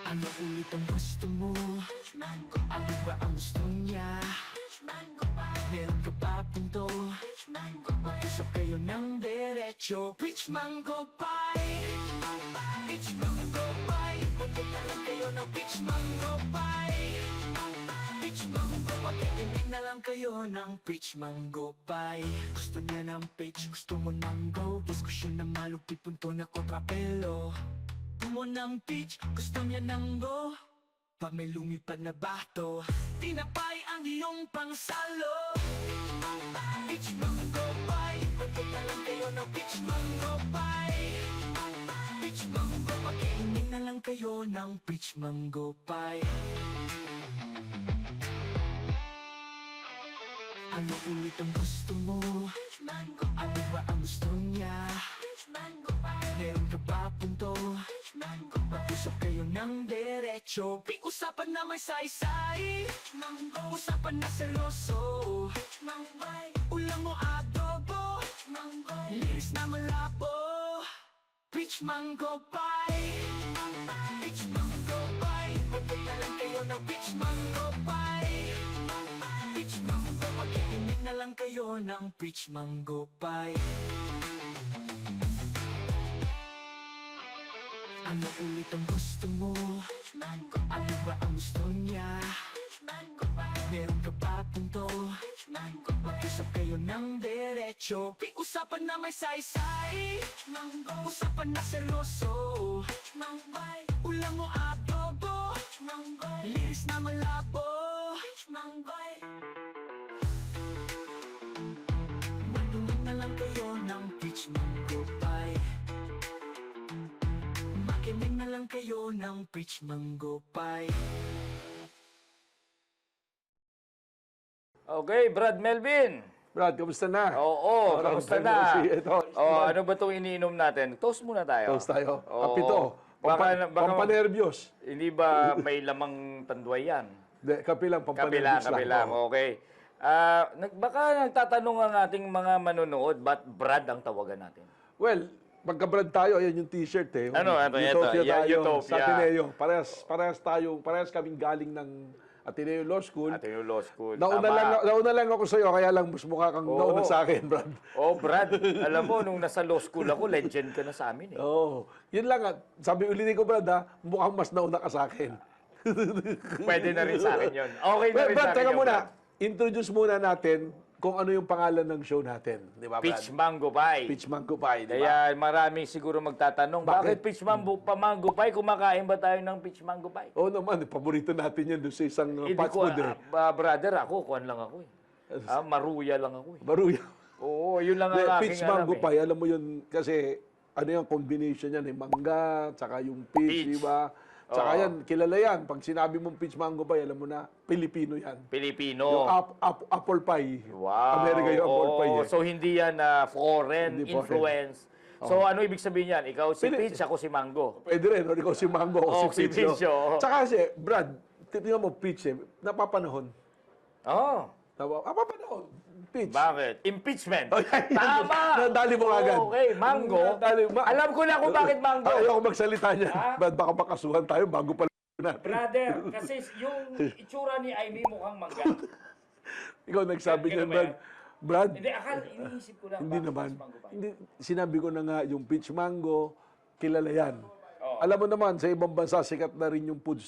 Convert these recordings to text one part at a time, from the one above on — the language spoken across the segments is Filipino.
Ano ulit ang gusto mo? Ano ba ang gusto niya? Meron ka ba punto? Mag-usap kayo ng diretso. Peach Mango Pie, Peach Mango Pie, magpunta lang kayo ng Peach Mango Pie. Peach Mango, makikinig na lang kayo ng Peach Mango Pie. Gusto niya ng peach, gusto mo mango. Diskusyon na malupit, punto na kontrapelo. Gusto mo ng peach, gusto niya ng go. Pag may lumipad na bato, tinapay ang iyong pangsalo. Peach Mango Pie, magpunta lang kayo ng Peach Mango Pie. Peach Mango, makikinig na lang kayo ng Peach Mango Pie. Ano ulit ang gusto mo? Ano ba ang gusto niya? Meron ka ba punto? Mag-usap kayo ng diretso. Usapan na may saysay, usapan na seryoso. Ulam mo adobo, liris na malabo. Peach Mango Pie, Peach Mango Pie, magpunta lang kayo ng Peach Mango Pie. Peach Mango, makikinig na lang kayo ng Peach Mango Pie. Ano ulit ang gusto mo? Ano ba ang gusto niya? Meron ka ba punto? Mag-usap kayo ng diretso. Usapan na may saysay, usapan na seryoso. Ulam mo adobo, liris na malabo. Manunin na lang kayo ng Peach Mango Pie. Makinig na lang kayo ng Peach Mango Pie. Okay, Brad Melvin. Brad, kamusta na? Oo, Parang kamusta time na? no see. Ito, Ano ba itong iniinom natin? Toast muna tayo. Toast tayo. Oo. Kapito. Baka- Pampanervyos. Hindi ba may lamang tanduay yan? Kape lang, Kape lang, pampanervyos kape lang. Oo. Okay. Baka nagtatanong ang ating mga manonood, ba't Brad ang tawagan natin? Well, pagka-Brad tayo, ayan yung t-shirt eh. Ano, Utopia ito? tayo Utopia. sa Ateneo. Parehas kaming galing ng Ateneo Law School. Ateneo Law School. Nauna lang ako sa'yo, kaya lang mas mukha kang Oo. nauna sa akin, Brad. Oh, Brad, alam mo, nung nasa law school ako, legend ka na sa amin eh. Oo. Yun lang at sabi ulitin ko, Brad, ha, mukhang mas nauna ka sa akin. Pwede na rin sa akin yun. Okay na rin sa Brad, akin teka yun, muna. Brad. Introduce muna natin kung ano yung pangalan ng show natin. Di ba, Brad? Peach Mango Pie. Peach Mango Pie, di ba? Kaya maraming siguro magtatanong, bakit peach mango pie? Kumakain ba tayo ng peach mango pie? Oo naman, paborito natin yan doon sa isang Hindi fast ko, food eh. brother, kuhan lang ako eh. Maruya lang ako eh. Baruya. Oo, yun lang ang aking Peach alam Mango eh. Pie, alam mo yun, kasi ano yung combination yan, mangga, tsaka yung peach, Peach. di ba? Tsaka Oo. yan, kilala yan. Pag sinabi mong Peach Mango Pie, alam mo na, Pilipino yan. Pilipino. Yung apple pie. Wow. Amerika yung apple Oo, pie eh. so hindi yan foreign Hindi foreign. influence. So ano ibig sabihin yan? Ikaw si Peach, ako si Mango. Pwede rin, o ikaw si Mango, Oo, o si Peach. Peach, oo. Tsaka kasi, Brad, tingnan mo, Peach eh, napapanahon. Oh, Napapanahon. Peach. bakit? Impeachment. Oh, yan, yan. Tama. Nadali mo agad. Okay, Mango. Alam ko na kung bakit Mango. Ayaw ko magsalita niya. Brad, baka makasuhan tayo bago pa natin. Brother, kasi yung itsura ni Amy mukhang mangga. Ikaw nagsabi niyan, Ganun ba Brad. yan? Brad, Hindi, iniisip ko lang. hindi bakit naman. mas Mango Pie? Hindi, sinabi ko na nga, yung peach mango, kilala yan. Oo. Alam mo naman, sa ibang bansa, sikat na rin yung food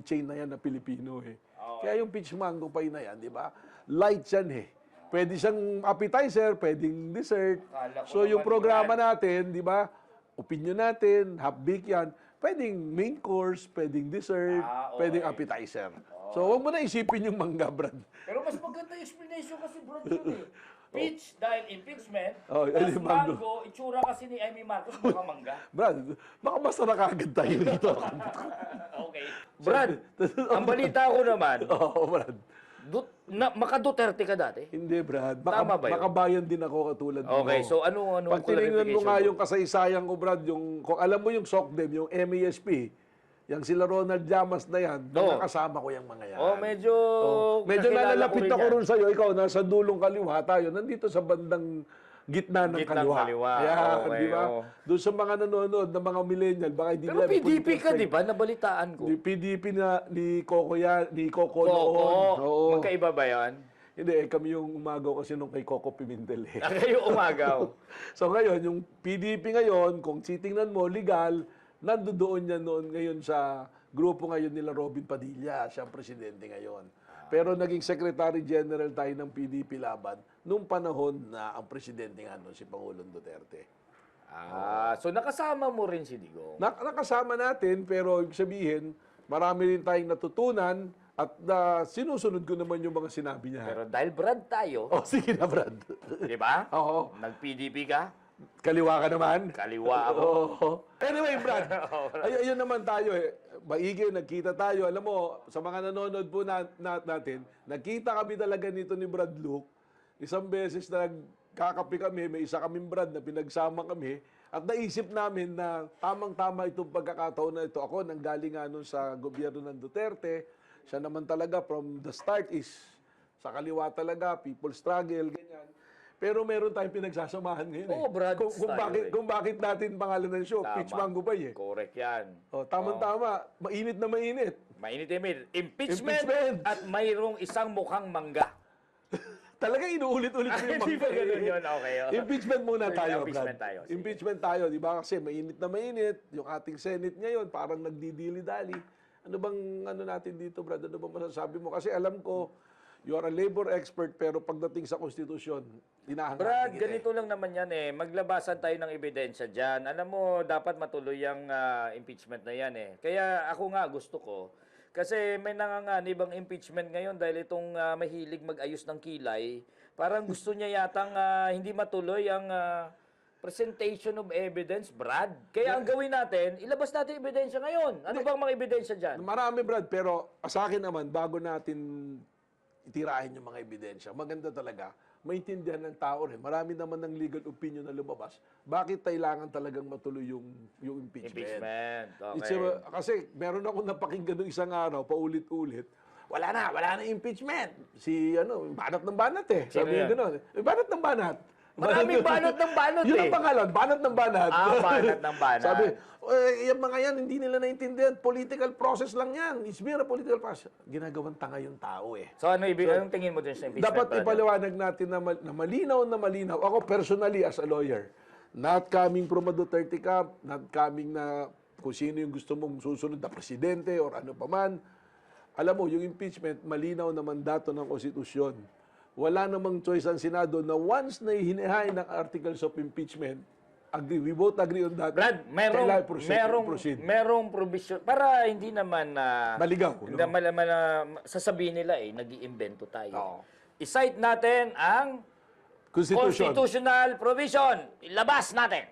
chain na yan na Pilipino eh. Kaya yung peach mango pie na yan, di ba? Light yan eh. Pwede siyang appetizer, pwedeng dessert. Akala ko So yung naman programa natin, di ba? Opinion natin, half-baked yan. Pwedeng main course, pwedeng dessert, Okay. pwedeng appetizer. So huwag mo na isipin yung mangga, Brad. Pero mas maganda yung explanation kasi bro yun eh. Peach dahil impeachment, Oh, tapos yung mango. mango, itsura kasi ni Amy Marcos mukhang mangga. Brad, baka basta nakagad tayo dito. Okay. Brad, ang balita ko naman, Oo, Brad. maka-Duterte ka dati. Hindi, Brad. Tama ba yun? Makabayan din ako katulad mo. Okay, so ano Pag tinignan mo clarification nga mo? yung kasaysayan ko, Brad, kung alam mo yung SOCDEM, yung MESP, yung sila Ronald Llamas na yan, nakakasama ko yung mga yan. Oh, medyo... Medyo kakilala ko nalalapit rin ako yan. ron sa'yo. Ikaw, nasa dulong kaliwa tayo. Nandito sa bandang gitna ng Gitnang kaliwa. Ayan, Okay, di ba? oo. Doon sa mga nanonood ng mga millennial, baka hindi Pero nila PDP ka, perfect. di ba? Nabalitaan ko. Di PDP na ni Coco yan, ni Coco Coco. noon. Oo. Magkaiba ba yan? Hindi, kami yung umagaw kasi nung kay Coco Pimentel eh. Kayo umagaw. So ngayon, yung PDP ngayon, kung titingnan mo, legal, nandoon yan noon ngayon sa grupo ngayon nila Robin Padilla, siya ang presidente ngayon. Pero naging Secretary General tayo ng PDP laban nung panahon na ang presidente nga noon si Pangulong Duterte. So nakasama mo rin si Digong. Nakasama natin, pero ibig sabihin, marami rin tayong natutunan at sinusunod ko naman yung mga sinabi niya. Pero dahil Brad tayo, Oh, sige na, Brad. di ba? Oo. Nag-PDP ka, Kaliwa ka naman. kaliwa ako. Oo. Anyway, Brad, ayun naman tayo eh. Maigi, nagkita tayo. Alam mo, sa mga nanonood po natin, nagkita kami talaga nito ni Brad Luke. Isang beses na nagkakape kami, may isa kaming Brad na pinagsama kami. At naisip namin na tamang-tama itong pagkakataon na ito. Ako, nanggaling nga nun sa gobyerno ng Duterte. Siya naman talaga from the start is sa kaliwa talaga, people struggle, ganyan. Pero meron tayong pinagsasamahan ngayon eh. Oo, Brad, tayo Kung bakit natin pangalan ng show, Tama. Pitch Mango Pie eh. Correct yan. Oh, tamang-tama. Mainit na mainit. Mainit, Emil. Impeachment. Impeachment at mayroong isang mukhang mangga. Talaga inuulit-ulit ko yung Hindi ba mga ganun yun? Okay. Impeachment muna tayo, Impeachment Brad. tayo, sige. Impeachment tayo, di ba? Kasi mainit na mainit. Yung ating Senate ngayon, parang nagdidili-dali. Ano bang ano natin dito, Brad? Ano bang masasabi mo? Kasi alam ko, you are a labor expert, pero pagdating sa konstitusyon, tinahanga Brad, ganito lang naman yan eh. Maglabasan tayo ng ebidensya dyan. Alam mo, dapat matuloy ang impeachment na yan eh. Kaya ako nga gusto ko, kasi may nanganganib ang impeachment ngayon dahil itong mahilig mag-ayos ng kilay, parang gusto niya yatang hindi matuloy ang presentation of evidence, Brad. Kaya ang gawin natin, ilabas natin ebidensya ngayon. Ano bang mga ebidensya dyan? Marami, Brad, pero sa akin naman, bago natin itirahin yung mga ebidensya, maganda talaga, maintindihan ng tao rin. Marami naman ng legal opinion na lumabas. Bakit kailangan talagang matuloy yung impeachment? Impeachment. It's Okay. kasi meron ako napakinggan nung isang araw, paulit-ulit, wala na impeachment. Si, banat ng banat eh. Sino Sabi yan? gano'n. Banat ng banat. Maraming banat ng banat Yun eh. ang pangalan, banat ng banat. Banat ng banat. Sabi, yung mga yan, hindi nila naintindihan. Political process lang yan. It's mere political process. Ginagawang tanga yung tao eh. So anong tingin mo dun sa impeachment? Dapat Brad? ipaliwanag natin na malinaw na malinaw. Ako personally as a lawyer, not coming from a Duterte camp, not coming na kung sino yung gusto mong susunod na presidente or ano pa man. Alam mo, yung impeachment, malinaw na mandato ng konstitusyon. Wala namang choice ang Senado na once na hinihain ng articles of impeachment, we both agree on that. Brad, kailangan proceed. merong provision para hindi naman Maligaw. hindi sasabihin nila nag-iimbento tayo. Oo. I-cite natin ang Constitution. constitutional provision. Ilabas natin.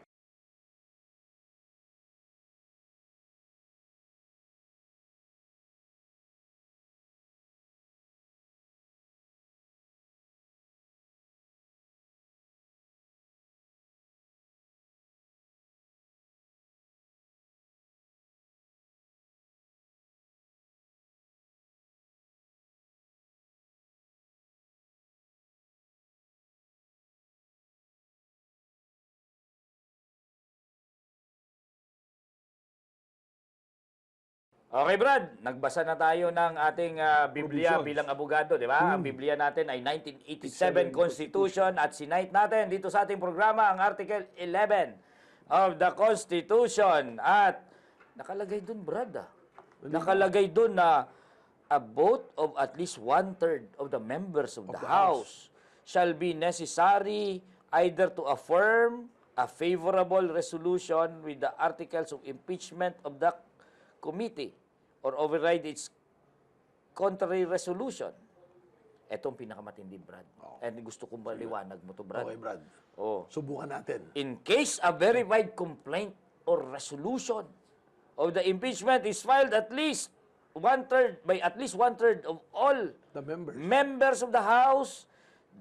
Okay, Brad. Nagbasa na tayo ng ating Biblia Provisions. bilang abogado, di ba? Ang Biblia natin ay 1987 Constitution at sinite natin dito sa ating programa ang Article 11 of the Constitution. At nakalagay dun, Brad, nakalagay dun na a vote of at least 1/3 of the members of the House shall be necessary either to affirm a favorable resolution with the articles of impeachment of the committee or override its contrary resolution. Ito ang pinakamatindi, Brad. And gusto kong maliwanag mo to, Brad. Okay, Brad. Oh. Subukan natin. In case a verified complaint or resolution of the impeachment is filed at least by at least one-third of all The members. members of the House,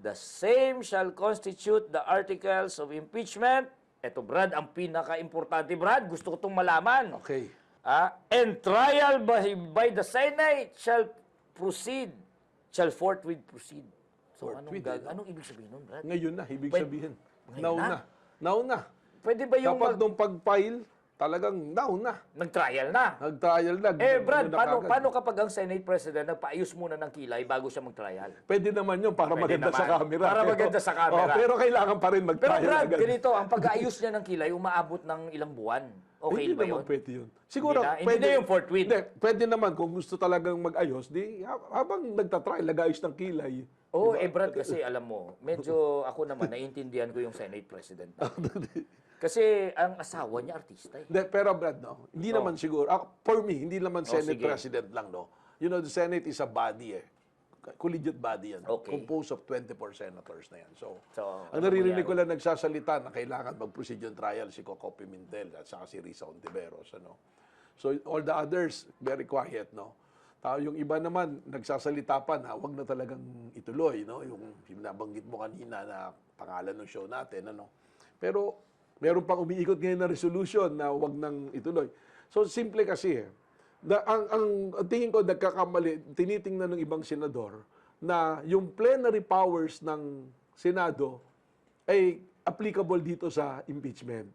the same shall constitute the articles of impeachment. Ito, Brad, ang pinaka-importante, Brad. Gusto ko itong malaman. Okay. And trial by the Senate shall forthwith proceed. So, Forthwith, anong ibig sabihin nun, Brad? Ngayon na, ibig Pwede- sabihin. Ngayon Nauna. Pwede ba yung Dapat nung pag-file, talagang nauna. nag-trial na? Nag-trial na. Brad, Nauna kagad. paano kapag ang Senate President nagpaayos muna ng kilay bago siya mag-trial? Pwede naman yun para Pwede maganda sa naman. camera. Para maganda sa camera. Pero kailangan pa rin Pero mag-trial Brad, agad. ganito, ang pag-aayos niya ng kilay, umaabot ng ilang buwan. Okay Hindi ba naman yun? pwede yun. Siguro, Hindi na yung forthwith. Hindi, pwede naman kung gusto talagang mag-ayos, habang nagtatrial, nag-ayos ng kilay. Oo, Brad, kasi alam mo, medyo ako naman, naiintindihan ko yung Senate President. Kasi ang asawa niya, artista eh. Hindi, pero Brad, no, hindi naman siguro. For me, hindi naman Senate sige. President lang, no. You know, the Senate is a body eh. Collegiate body yan. Okay. Composed of 24 senators na yan. So ang ano naririnig mangyari? ko lang nagsasalita na kailangan mag-proceed yung trial si Coco Pimentel at saka si Risa Ontiveros. Ano. So all the others, very quiet, no. Yung iba naman, nagsasalita pa na huwag na talagang ituloy, no. Yung nabanggit mo kanina na pangalan ng show natin, ano. Pero meron pang umiikot ngayon na resolution na huwag nang ituloy. So simple kasi ang tingin ko nagkakamali, tinitingnan ng ibang senador na yung plenary powers ng Senado ay applicable dito sa impeachment.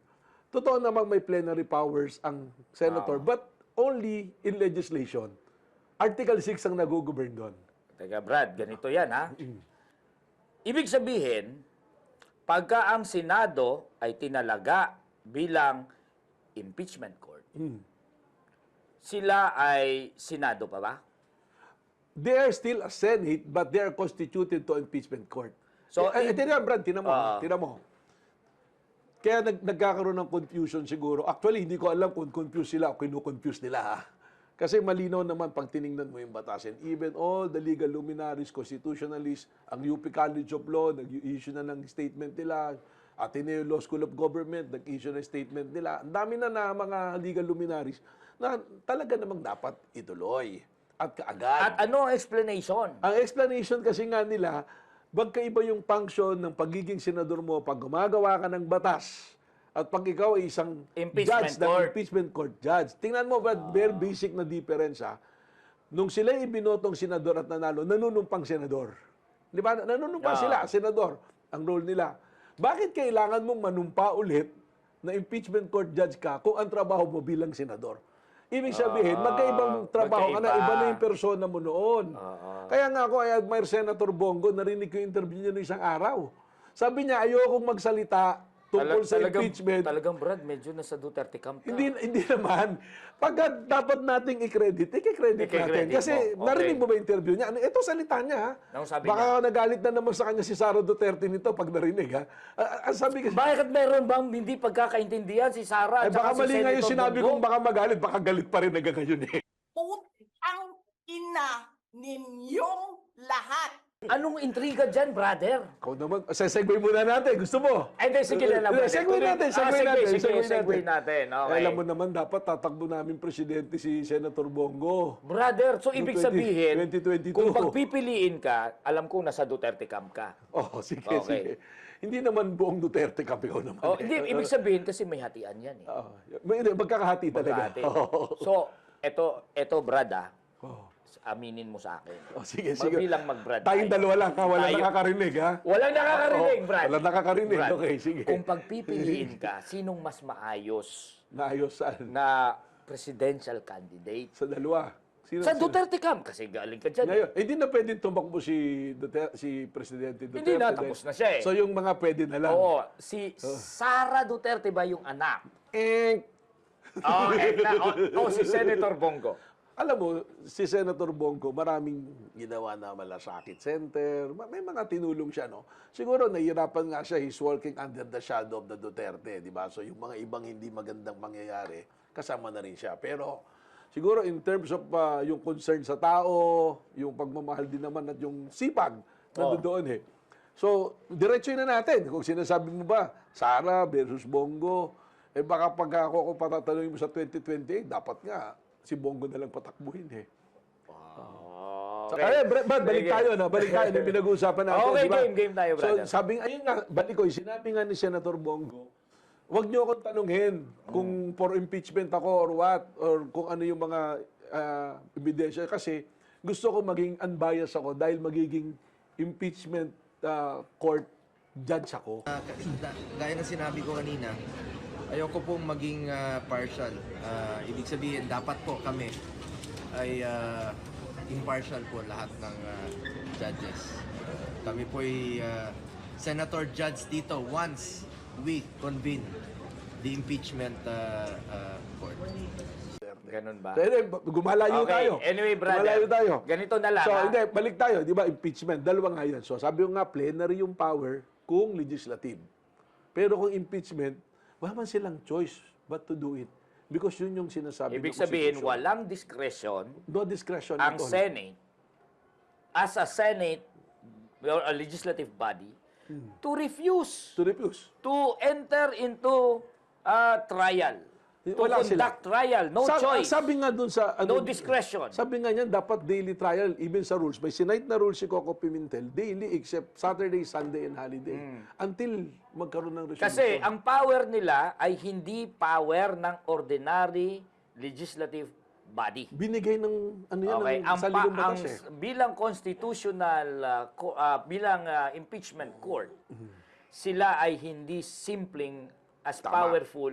Totoo namang may plenary powers ang senator, but only in legislation. Article 6 ang nag-govern doon. Teka, Brad, ganito yan, ha? Ibig sabihin, pagka ang Senado ay tinalaga bilang impeachment court, sila ay Senado pa ba? They are still a Senate, but they are constituted to impeachment court. So, Tingnan, Brad, tingnan mo. Kaya nagkakaroon ng confusion siguro. Actually, hindi ko alam kung confused sila o kinu-confuse nila, ha? Kasi malinaw naman pag tiningnan mo yung batasin. Even all the legal luminaries, constitutionalists, ang UP College of Law, nag-issue na ng statement nila. Ateneo Law School of Government, nag-issue na statement nila. Ang dami na mga legal luminaries na talaga namang dapat ituloy at kaagad. At ano ang explanation? Ang explanation kasi nga nila, magkaiba yung function ng pagiging senador mo pag gumagawa ka ng batas at pag ikaw ay isang Impeachment judge ng court. impeachment court judge. Tingnan mo ba, very basic na difference ha. Nung sila ibinotong senador at nanalo, nanunumpang senador. Di ba? Nanunumpang sila, senador. Ang role nila. Bakit kailangan mong manumpa ulit na impeachment court judge ka kung ang trabaho mo bilang senador? Ibig sabihin, magkaibang trabaho ka na, iba na yung persona mo noon. Kaya nga ako, I admire Senator Bongo, narinig ko yung interview niya noong isang araw. Sabi niya, ayokong magsalita tungkol sa impeachment. Talagang, Brad, medyo nasa Duterte camp ka. Hindi naman. Pagka dapat nating i-credit, i-credit natin. I-credit Kasi mo. Okay. narinig mo ba yung interview niya? Ito salita niya, ha? Anong sabi Baka nagalit na naman sa kanya si Sara Duterte nito pag narinig, ha? Ang sabi kasi, Bakit meron bang hindi pagkakaintindihan si Sara at baka saka si mali nga yung Senator sinabi Bongo? kong baka magalit, baka galit pa rin hanggang ngayon, eh. Putang ina ninyong lahat. Anong intriga dyan, brother? Ikaw naman, segue muna natin. Gusto mo? Ay, hindi, sige na lang. brother. Segue natin, Segue natin. Okay. Alam mo naman, dapat tatakbo namin presidente si Senator Bongo. Brother, so ibig 20- sabihin, 2022. kung pagpipiliin ka, alam ko nasa Duterte camp ka. Oh, sige, Okay. sige. Hindi naman buong Duterte camp, ikaw naman. Oh, hindi, ibig sabihin kasi may hatian yan eh. Magkakahati talaga. Magkahati. Oo. So, eto Brad Oh. aminin mo sa akin. Oh, sige, sige. Magbilang mag-Brad Tayong tayo. dalawa lang, ha? Walang Tayo. nakakarinig, ha? Walang nakakarinig, Oo, Brad. walang nakakarinig. Brad, Okay, sige. Kung pagpipiliin ka, sinong mas maayos Naayos saan? na presidential candidate? Sa dalawa. Sino, Sa sino? Duterte camp, kasi galing ka dyan. Ngayon, hindi na pwedeng tumakbo si Presidente Duterte. Hindi na, tapos na siya eh. So yung mga pwede na lang. Oo, si Sara Duterte ba yung anak? Eh, Si Senator Bongo. alam mo, si Senator Bongo, maraming ginawa na malasakit center. May mga tinulong siya, no? Siguro, nahihirapan nga siya. He's working under the shadow of the Duterte, di ba? So, yung mga ibang hindi magandang mangyayari, kasama na rin siya. Pero, siguro, in terms of yung concern sa tao, yung pagmamahal din naman at yung sipag, nandoon eh. So, diretso na natin. Kung sinasabi mo ba, Sara versus Bongo, eh baka pag ako patatanungin mo sa 2028, dapat nga, si Bongo na lang patakbuhin eh. Okay. Brad, balik Sige. tayo, no? Balik tayo ng pinag-uusapan natin. Okay, di ba? game tayo, brother. So, ayun nga, balik ko, sinabi nga ni Senator Bongo, wag niyo akong tanungin kung for impeachment ako or what, or kung ano yung mga ebidensya. Kasi gusto ko maging unbiased ako dahil magiging impeachment court judge ako. Gaya ng sinabi ko kanina, ayoko pong maging partial. Ibig sabihin, dapat po kami ay impartial po lahat ng judges. Kami po ay senator judge dito once we convene the impeachment court. Ganun ba? So, gumalayo Okay, tayo. anyway, brother, Gumalayo tayo. ganito na lang, So, ha? hindi, balik tayo. Di ba, impeachment, dalawa nga yan. So, sabi ko nga, plenary yung power kung legislative. Pero kung impeachment, wala man silang choice but to do it. Because yun yung sinasabi Ibig ng sabihin, Constitution. walang discretion No discretion ang at all. Senate, as a Senate, or a legislative body, to refuse To refuse. to enter into a trial. To Wala conduct trial. No choice. Sabi nga dun sa... No discretion. Sabi nga niyan, dapat daily trial, even sa rules. May sinight na rules si Coco Pimentel, daily except Saturday, Sunday, and holiday. Until magkaroon ng resolution. Kasi ang power nila ay hindi power ng ordinary legislative body. binigay ng ano yan, Okay, ng saligang batas eh. bilang constitutional bilang impeachment court, sila ay hindi simpleng as powerful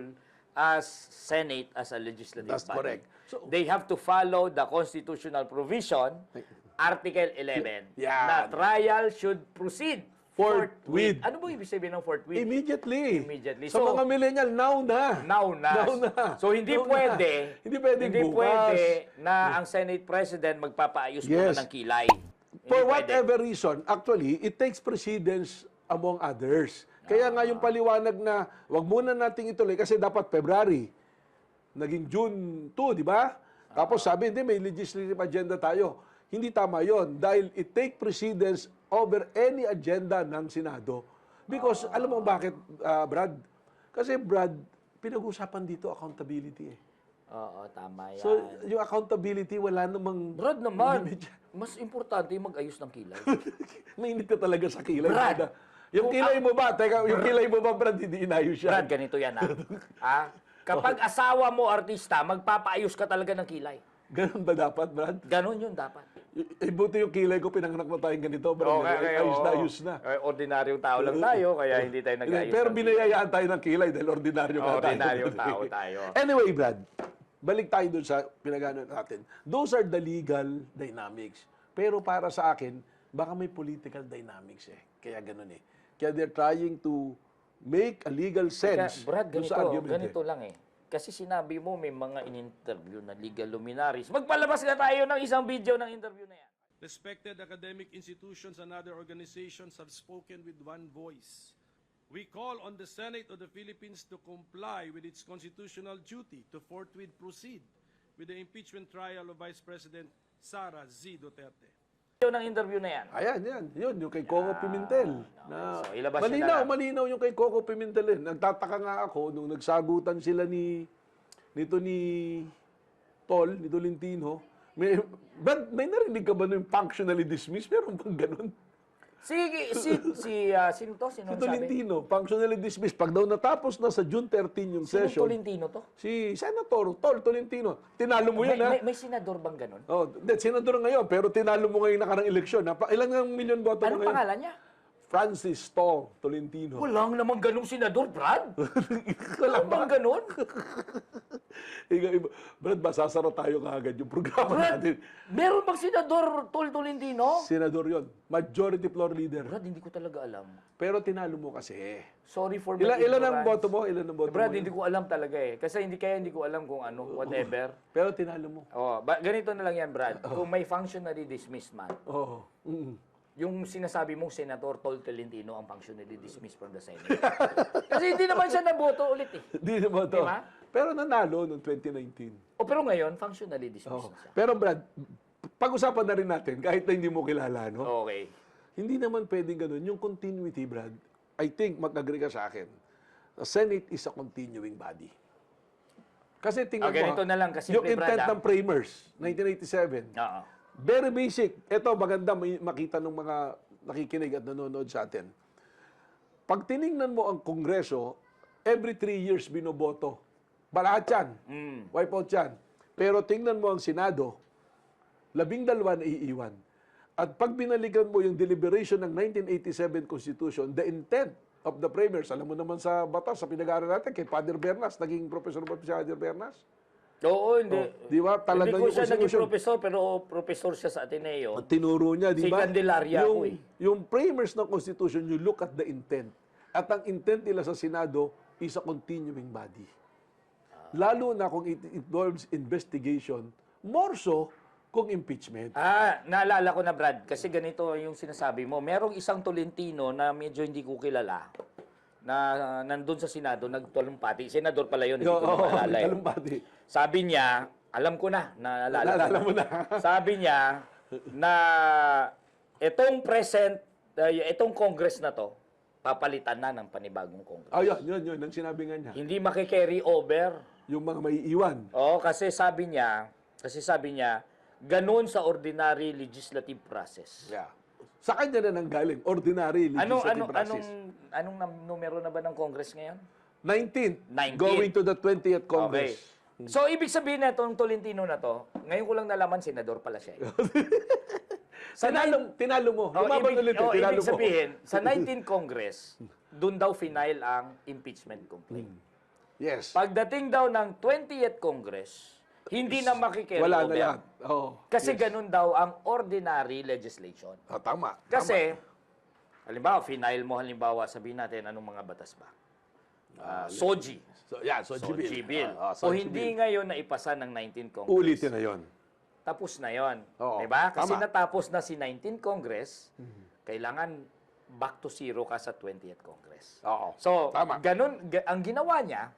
as Senate as a legislative That's body. correct. So- They have to follow the constitutional provision, Article 11, Yan. na trial should proceed Forthwith. Ano ba ibig sabihin ng forthwith? Immediately. Immediately. Sa So, mga millennial, now na. Now na. Now na. So hindi Now na. pwede. Hindi pwedeng bukas. pwede na ang Senate President magpapaayos muna Yes. ng kilay. For Hindi pwede. whatever reason, actually, it takes precedence among others. Kaya nga yung paliwanag na wag muna nating ituloy kasi dapat February. Naging June 2, di ba? Tapos sabi, hindi, may legislative agenda tayo. Hindi tama yon dahil it take precedence over any agenda ng Senado. Because, alam mo bakit, Brad? Kasi, Brad, pinag-usapan dito accountability eh. Oo, tama yan. So, yung accountability, wala namang... Brad naman, mas importante yung mag-ayos ng kilay. Mainit ka talaga sa kilay. Brad! Yung kilay mo ba? Teka, yung kilay mo ba, Brad, hindi inayos siya? Brad, ganito yan ha. Kapag asawa mo artista, magpapaayos ka talaga ng kilay. Ganun ba dapat, Brad? Ganon yun dapat. Buti yung kilay ko, pinanganak na tayong ganito, Brad. Ayos na. Ordinaryong tao lang tayo, kaya hindi tayo nag-ayos. Pero ng binayayaan tayo ng kilay dahil ordinaryo ka tayo. Ordinaryong tao tayo. Anyway, Brad, balik tayo dun sa pinagano natin. Those are the legal dynamics. Pero para sa akin, baka may political dynamics eh. Kaya ganun eh. Kaya they're trying to make a legal sense Brad, dun sa argument ganito lang eh. Kasi sinabi mo may mga in-interview na legal luminaries. Magpalabas na tayo ng isang video ng interview na yan. Respected academic institutions and other organizations have spoken with one voice. We call on the Senate of the Philippines to comply with its constitutional duty to forthwith proceed with the impeachment trial of Vice President Sara Z. Duterte. Video ng interview na yan. Ayan, yan. Yun, yung kay Coco Pimentel. Na, So, ilabas nyo na lang. malinaw yung kay Coco Pimentel. Eh. Nagtataka nga ako nung nagsagutan sila ni Tolentino. May narinig ka ba nung functionally dismissed? Meron bang ganun? Sino to? Sino Si sabi? Tolentino, functionally dismissed. Pag daw natapos na sa June 13 yung Sino session, Tolentino to? si Senator Tolentino. Tinalo mo yun, ha? May senador bang ganun? Oh, senador ngayon, pero tinalo mo ngayon nakarang eleksyon. Ha? Ilan ang milyon boto mo Anong ngayon? pangalan niya? Francis Tolentino. Walang namang ganung senador, Brad. Walang bang ganun? Brad, masasara tayo kaagad yung programa Brad, natin. meron bang senador Tolentino? Senador yon, majority floor leader. Brad, hindi ko talaga alam. Pero tinalo mo kasi. Sorry for my Ilan ang ignorance. boto mo? Ilan ang boto Brad, mo? hindi ko alam talaga eh. Kasi hindi ko alam kung ano, whatever. Pero tinalo mo. Ganito na lang yan, Brad. Kung may functionally dismissed man, Oo. yung sinasabi mong Senator Tolentino ang functionally dismissed from the Senate. Kasi hindi naman siya naboto ulit eh. Hindi na boto. Diba? Pero nanalo noong 2019. Pero ngayon, functionally dismissed Oo. na siya. Pero Brad, pag-usapan na rin natin, kahit na hindi mo kilala, no? Okay. Hindi naman pwedeng ganun. Yung continuity, Brad, I think, mag-agree ka sa akin, the Senate is a continuing body. Kasi tingnan mo, ganito na lang, kasi yung Brad, intent ng framers, 1987, Oo. very basic. Ito, maganda makita ng mga nakikinig at nanonood sa atin. Pag tiningnan mo ang Kongreso, every 3 years binoboto. Balahat yan. Wipe out yan. Pero tingnan mo ang Senado, 12 na iiwan. At pag binalikan mo yung deliberation ng 1987 Constitution, the intent of the framers, alam mo naman sa batas, sa pinag-aaral natin, kay Father Bernas, naging professor ba si Father Bernas? Oo, hindi. Di ba? Talaga Hindi ko yung siya naging Constitution. professor, pero professor siya sa Ateneo. Tinuro niya, di Si ba? Candelaria yung, ako eh. Yung framers ng Constitution, you look at the intent. At ang intent nila sa Senado is a continuing body. Lalo na kung it involves investigation, more so kung impeachment. Naalala ko na, Brad, kasi ganito yung sinasabi mo. Merong isang Tolentino na medyo hindi ko kilala na nandun sa Senado, nagtalumpati. Senador pala yun, hindi ko na maalala eh. Talumpati. Sabi niya, alam ko na, naalala Naalala mo na. Sabi niya na itong itong Congress na to, papalitan na ng panibagong Congress. Oh, yun. Ang sinabi nga niya. Hindi makikerry over. Yung mga may iwan. Oo, kasi sabi niya, ganun sa ordinary legislative process. Yeah. Sa kanya na nanggaling, ordinary legislative process. Anong numero na ba ng Congress ngayon? 19th, 19. going to the 20th Congress. Okay. So, ibig sabihin na itong Tolentino na to, ngayon ko lang nalaman, senador pala siya. Tinalo mo. Lumaban ulit. Tinalo ibig mo. sabihin, sa 19th Congress, doon daw final ang impeachment complaint. Yes. Pagdating daw ng 20th Congress, hindi na makikerry Wala na over. yan. Oh, Kasi yes. ganun daw ang ordinary legislation. Oh, tama. Kasi, halimbawa, halimbawa, sabihin natin anong mga batas ba? SOGI. SOGI Bill. SOGI O hindi bill. ngayon na ipasa ng 19th Congress. Ulitin na yon. Tapos na yon. Oo, Diba? Kasi tama. natapos na si 19th Congress, kailangan back to zero ka sa 20th Congress. Oo. So, Tama. ganun, ang ginawa niya,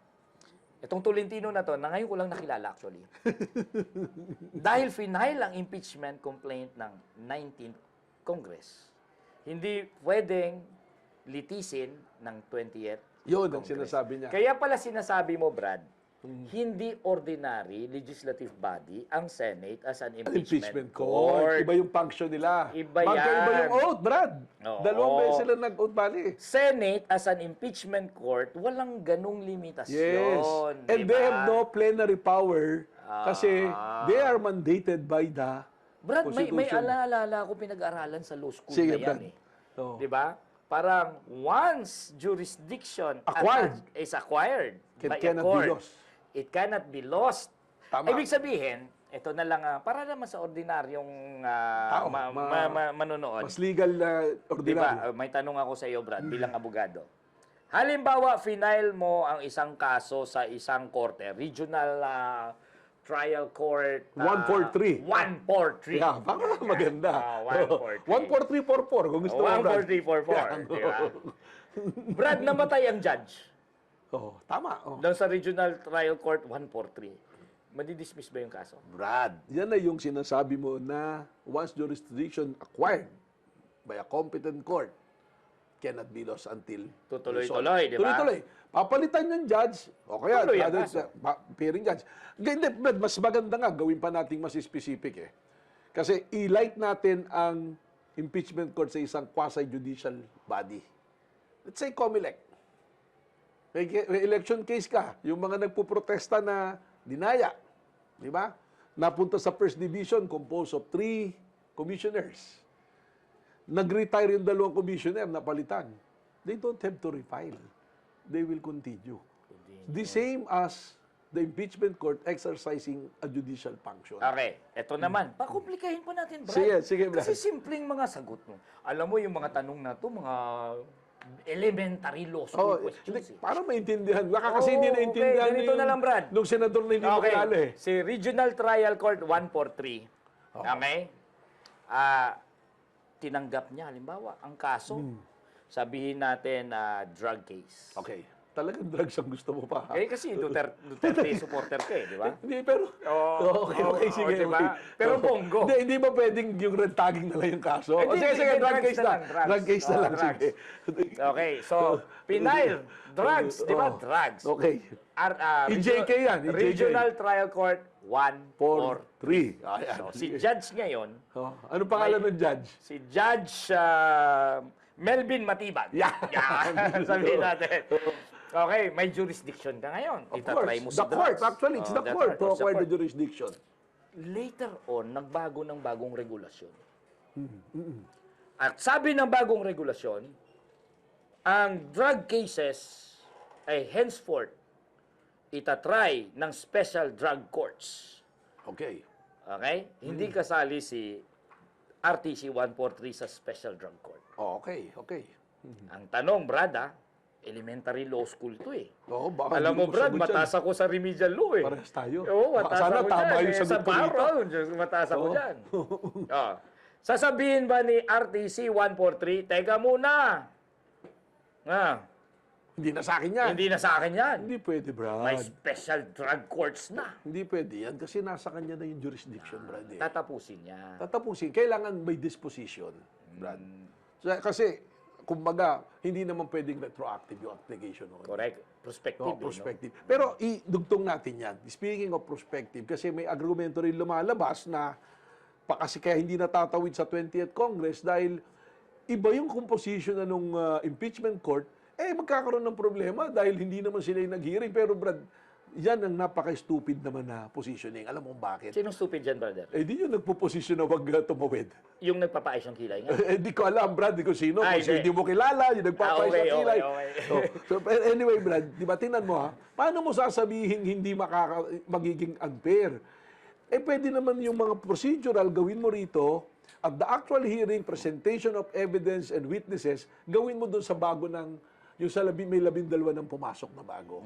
itong Tolentino na to, na ngayon ko lang nakilala actually. Dahil final ang impeachment complaint ng 19th Congress, hindi pwedeng litisin ng 20th Yun ang Congress. sinasabi niya. Kaya pala sinasabi mo, Brad, hindi ordinary legislative body ang Senate as an impeachment, court. Iba yung function nila. Iba Magkaiba yan. yung oath, Brad. Oo. Dalawang beses sila nag-oath, bali. Senate as an impeachment court, walang ganung limitasyon. Yes. And diba? they have no plenary power kasi they are mandated by the Brad, may Constitution. alala ko pinag-aralan sa law school Sige, na yan Brad. eh. Oo. Di ba? Parang once jurisdiction Acquired. is acquired by a Cannot be court, lost. it cannot be lost. Tama. Ibig sabihin, ito na lang, para naman sa ordinaryong Tao, manonood. Mas legal na Di ordinary. ba? May tanong ako sa iyo, Brad, bilang abogado. Halimbawa, final mo ang isang kaso sa isang korte, regional trial court. 143. 143. Yeah, baka maganda. 143. 14344 kung gusto mo. Brad. 14344. Di ba? Brad, namatay ang judge. Oh, tama. Oh. Doon sa regional trial court, 143. Madidismiss ba yung kaso? Brad, yan na yung sinasabi mo na once jurisdiction acquired by a competent court cannot be lost until Tutuloy-tuloy, di ba? Tuloy-tuloy. Papalitan yung judge. O kaya, Tuloy ang other- kaso. peering judge. Hindi, Brad, mas maganda nga, gawin pa nating mas specific eh. Kasi i-light natin ang impeachment court sa isang quasi-judicial body. Let's say COMELEC. May election case ka, yung mga nagpuprotesta na dinaya, di ba? Napunta sa first division composed of 3 commissioners. Nag-retire yung 2 commissioner na palitan. They don't have to refile. They will continue. The same as the impeachment court exercising a judicial function. Okay, eto naman. Pakomplikahin pa natin, Brad. Sige, Brad. Kasi simpleng mga sagot mo. Alam mo yung mga tanong na to, mga elementary law Oh, school questions. hindi, para maintindihan. Baka kasi hindi naintindihan ganito na lang, Brad. nung senador na hindi mo kilala eh. Si Regional Trial Court 143. Okay? Tinanggap niya, halimbawa, ang kaso. Sabihin natin, drug case. Okay. Talagang drugs ang gusto mo pa. Eh, kasi Duterte supporter ka eh, di ba? Hindi, pero... okay, sige. diba? okay. Pero bongo. Hindi ba pwedeng yung red tagging na lang yung kaso? Hindi, Sige, drug drugs case na na. lang, drugs. Drug case na lang, drugs. sige. Okay, so, penile, drugs, di ba? Drugs. Okay. EJK yan, EJK. Regional Trial Court 143. 4, 3. Ayan. So, si Judge ngayon, Ano pangalan ng judge? si Judge Melvin Matibag. Yeah. Sabihin natin. Okay, may jurisdiction ka ngayon. Of Itatry course. mo The court, drugs. actually, it's the court to acquire the jurisdiction. Later on, nagbago ng bagong regulasyon. At sabi ng bagong regulasyon, ang drug cases ay henceforth itatry ng special drug courts. Okay. Okay? Hindi kasali si RTC 143 sa special drug court. Oh, okay, okay. Ang tanong, Brad, elementary law school to eh. Oo, baka Alam hindi mo, ko Brad, sagot yan. mataas ako sa remedial law eh. Parehas tayo. Oo, mataas Sana ako tama dyan. yung Sa sagot ko bar, dito. mataas ako Oo. dyan. Sasabihin ba ni RTC 143, teka muna. Hindi na sa akin yan. Hindi na sa akin yan. Hindi pwede, Brad. May special drug courts na. Hindi pwede yan kasi nasa kanya na yung jurisdiction, Brad. Eh. Tatapusin niya. Tatapusin. Kailangan may disposition, Brad. Kasi, kumbaga, hindi naman pwedeng retroactive yung application. Correct. Prospective. No, prospective. Pero idugtong natin yan. Speaking of prospective, kasi may argumento rin lumalabas na kasi kaya hindi natatawid sa 20th Congress dahil iba yung composition na nung impeachment court, magkakaroon ng problema dahil hindi naman sila yung nag-hearing. Pero Brad, yan ang napaka-stupid naman na positioning. Alam mo bakit? Sinong stupid dyan, brother? Di yung nagpo-position na wag tumawid. Yung nagpapaayos ng kilay nga. Di ko alam, Brad, di ko sino. Ay, Kasi hindi mo kilala, yung nagpapay sa Okay. kilay. So, anyway, Brad, di ba, tingnan mo paano mo sasabihin hindi magiging unfair? Pwede naman yung mga procedural gawin mo rito, at the actual hearing, presentation of evidence and witnesses, gawin mo doon sa bago ng, yung sa may 12 ng pumasok na bago.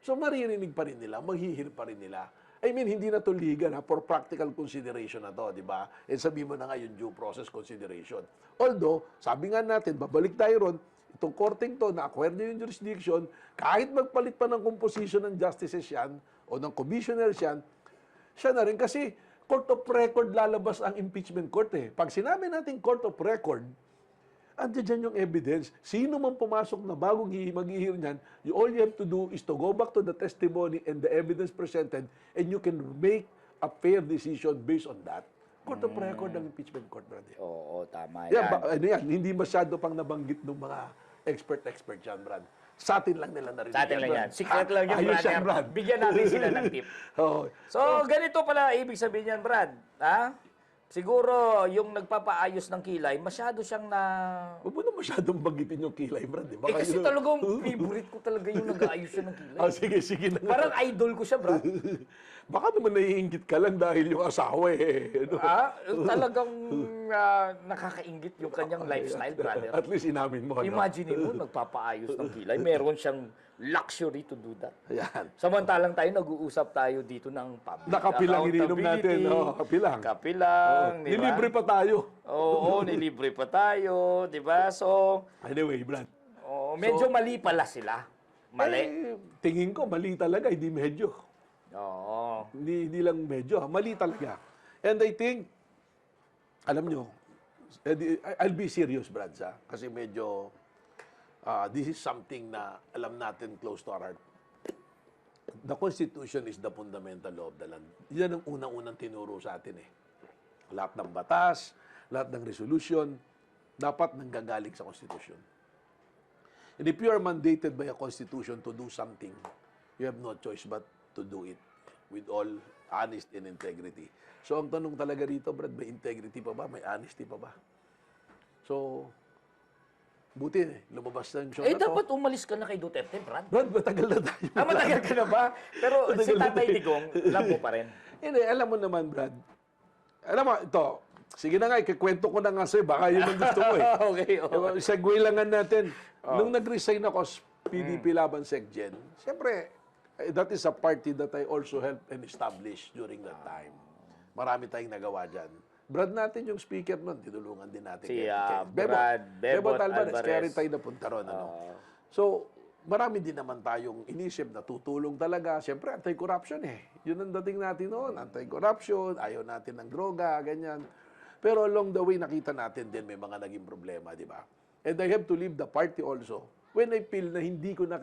So, maririnig pa rin nila, maghihir pa rin nila. I mean, hindi na to liga na for practical consideration na to, di ba? Sabi mo na nga yung due process consideration. Although, sabi nga natin, babalik tayo ron, itong korteng to, na-acquire niya yung jurisdiction, kahit magpalit pa ng composition ng justices yan, o ng commissioners yan, siya na rin. Kasi, court of record lalabas ang impeachment court eh. Pag sinabi natin court of record, andiyan dyan yung evidence. Sino man pumasok na bagong mag-ihir niyan, all you have to do is to go back to the testimony and the evidence presented and you can make a fair decision based on that. Court of record ng impeachment court, brother. Oo, tama Yan, yan. hindi masyado pang nabanggit ng mga expert yan, Brad. Sa atin lang nila narinig. Sa atin lang yan. Secret lang yung Ayos brother. yan, Brad. Bigyan natin sila ng tip. Oo. So, ganito pala ibig sabihin yan, Brad. Siguro, yung nagpapaayos ng kilay, masyado siyang na... Huwag mo na masyadong banggitin yung kilay, Brad. kasi talagang favorite ko talaga yung nag-aayos siya ng kilay. Sige na nga. Parang idol ko siya, Brad. Baka naman naiingit ka lang dahil yung asawa eh. Talagang nakakaingit yung kanyang lifestyle, brother. At least inamin mo. Imagine mo, nagpapaayos ng kilay. Meron siyang luxury to do that. Ayan. Samantalang tayo, nag-uusap tayo dito ng public Nakapilang ininom natin. Kapilang. Kapilang, di ba? Nilibre pa tayo. Oo, nilibre pa tayo, di ba? So, Anyway, Brad. medyo mali pala sila. Mali. Tingin ko, mali talaga. Hindi medyo. Oo. Hindi lang medyo. Mali talaga. And I think, alam nyo, I'll be serious, Brad, kasi medyo, this is something na alam natin close to our heart. The Constitution is the fundamental law of the land. Yan ang unang-unang tinuro sa atin eh. Lahat ng batas, lahat ng resolution, dapat nanggagaling sa Constitution. And if you are mandated by a Constitution to do something, you have no choice but to do it with all honesty and integrity. So, ang tanong talaga rito, Brad, may integrity pa ba? May honesty pa ba? So, buti, lumabas na yung show na to. Dapat umalis ka na kay Duterte, Brad. Brad, matagal na tayo. Matagal ka na ba? Pero si Matagal na Tatay tayo. Digong, alam mo pa rin. Hindi, alam mo naman, Brad. Alam mo, ito, sige na nga, ikikwento ko na nga sa'yo, baka yun ang gusto ko eh. Okay, Segue lang nga natin. Nung nag-resign ako sa PDP Laban SecGen, siyempre, that is a party that I also helped and established during that time. Marami tayong nagawa dyan. Brad natin yung speaker nun, tinulungan din natin. Si, Brad, Bebot Alvarez. Alvarez. Kaya rin tayo napunta ron. So, marami din naman tayong inisip na tutulong talaga. Siyempre, anti-corruption eh. Yun ang dating natin noon. Anti-corruption, ayaw natin ng droga, ganyan. Pero along the way, nakita natin din may mga naging problema, di ba? And I have to leave the party also when I feel na hindi ko na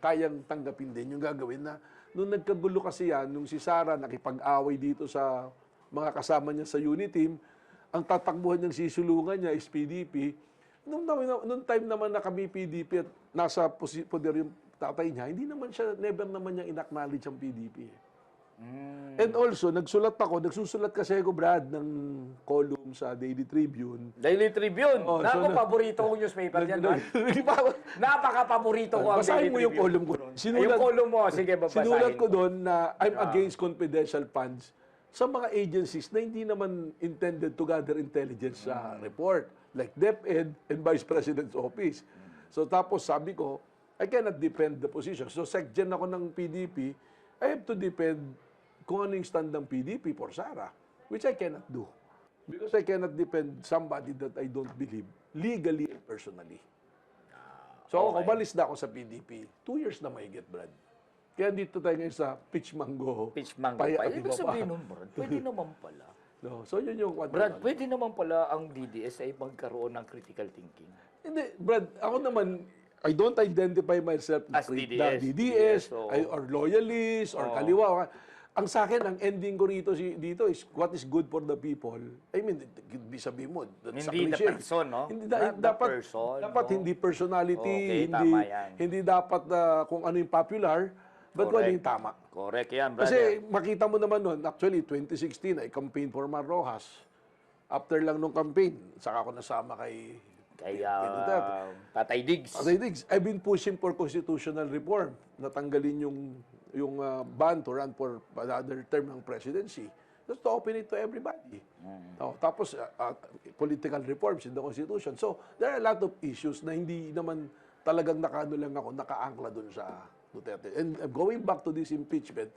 kayang tanggapin din yung gagawin na nung nagkagulo kasi yan, nung si Sara nakipag-away dito sa mga kasama niya sa unit team, ang tatakbuhan niyang sisulungan niya is PDP. Nung time naman na kami PDP at nasa poder yung tatay niya, hindi naman siya, never naman niyang in-acknowledge ang PDP. And also, nagsusulat kasi ako, Brad, ng column sa Daily Tribune. Daily Tribune. Oh, Naku, so paborito kong newspaper yan, Brad. Napaka-paborito ko ang Basahin Daily mo yung Tribune. column ko. Ay, yung column mo, sige, babasahin Sinulat ko ko. doon na I'm against confidential funds sa mga agencies na hindi naman intended to gather intelligence sa report, like DepEd and Vice President's Office. So tapos sabi ko, I cannot defend the position. So SecGen ako ng PDP, I have to defend kung ano yung stand ng PDP for Sara, which I cannot do. Because I cannot defend somebody that I don't believe legally and personally. So ako, umalis na ako sa PDP. 2 years na mahigit, Brad. Kaya dito tayo ngayon sa Pitch Mango. Pitch Mango Paya pa. Abibaba. Ibig sabihin nun, Brad, pwede naman pala. No, so yun yung Brad, pwede naman pala ang DDS ay magkaroon ng critical thinking. Hindi, Brad, ako naman, I don't identify myself As na DDS. DDS, Oo. or loyalist, or kaliwa. Ang sa akin, ang ending ko dito is what is good for the people. I mean, sabihin mo, that's Hindi the a cliche. person, no? Hindi, Not the dapat, person, dapat no? hindi personality, Okay, hindi, tama yan. hindi dapat kung ano yung popular, but kung ano yung tama. Correct yan, brother. Kasi makita mo naman nun, actually, 2016, I campaign for Mar Rojas. After lang nung campaign, saka ako nasama kay Duterte. Tatay Diggs. As I think, I've been pushing for constitutional reform. Natanggalin yung ban to run for another term ng presidency. Just to open it to everybody. Oh, tapos, political reforms in the Constitution. So, there are a lot of issues na hindi naman talagang nakaangkla dun sa Duterte. And going back to this impeachment,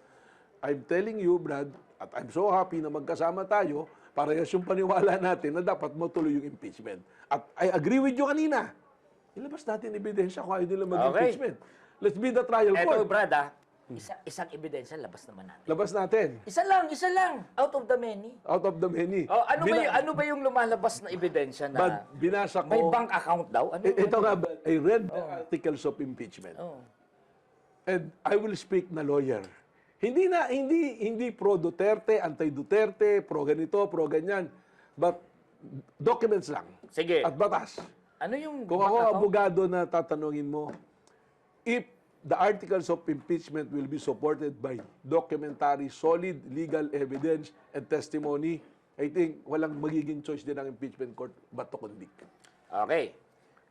I'm telling you, Brad, at I'm so happy na magkasama tayo, parehas yung paniwala natin na dapat matuloy yung impeachment. At I agree with you kanina. Ilabas natin ebidensya kung ayaw nila mag-impeachment. Let's be the trial Eto, court. Brad, isang ebidensya, labas naman natin. Labas natin. Isa lang, out of the many. Out of the many. Oh, ano ba yung lumalabas na ebidensya na But binasa ko. may bank account daw? Ano Ito nga, I read the articles of impeachment. Oh. And I will speak na lawyer. Hindi pro Duterte, anti Duterte, pro ganito, pro ganyan. But documents lang. Sige. At batas. Ano yung Kung bank ako account? abogado na tatanungin mo, if the articles of impeachment will be supported by documentary, solid legal evidence and testimony, I think walang magiging choice din ng impeachment court but to convict. Okay.